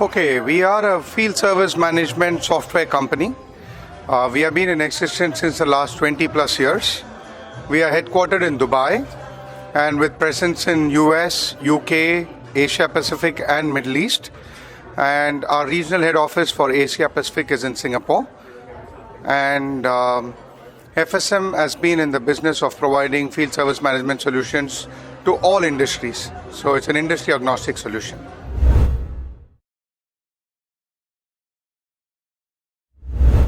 Okay, we are a field service management software company. We have been in existence since the last 20 plus years. We are headquartered in Dubai and with presence in US, UK, Asia Pacific and Middle East. And our regional head office for Asia Pacific is in Singapore. And FSM has been in the business of providing field service management solutions to all industries. So it's an industry agnostic solution.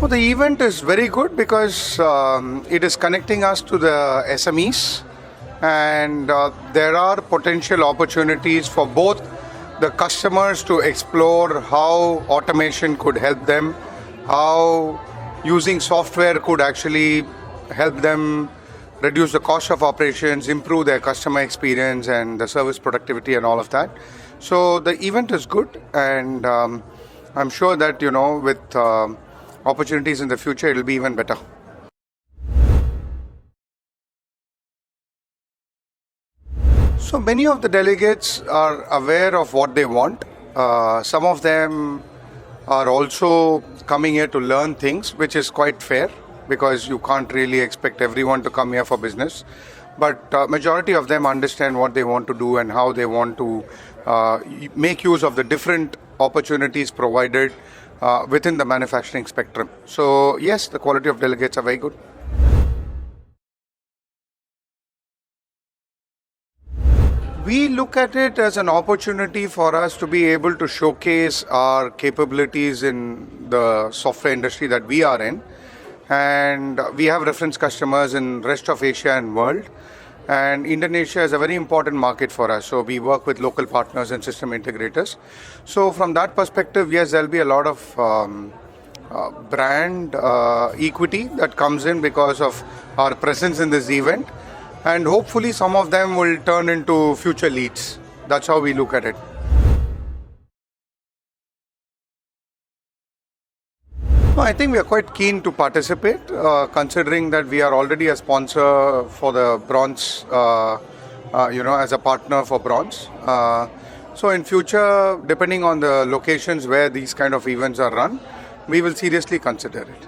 Well, the event is very good because it is connecting us to the SMEs, and there are potential opportunities for both the customers to explore how automation could help them, how using software could actually help them reduce the cost of operations, improve their customer experience and the service productivity and all of that. So the event is good, and I'm sure that, with opportunities in the future, it will be even better. So many of the delegates are aware of what they want. Some of them are also coming here to learn things, which is quite fair because you can't really expect everyone to come here for business. But majority of them understand what they want to do and how they want to make use of the different opportunities provided within the manufacturing spectrum. So yes, the quality of delegates are very good. We look at it as an opportunity for us to be able to showcase our capabilities in the software industry that we are in. And we have reference customers in rest of Asia and world. And Indonesia is a very important market for us. So we work with local partners and system integrators. So from that perspective, yes, there'll be a lot of brand equity that comes in because of our presence in this event. And hopefully some of them will turn into future leads. That's how we look at it. No, I think we are quite keen to participate, considering that we are already a sponsor for the bronze, as a partner for bronze. So in future, depending on the locations where these kind of events are run, we will seriously consider it.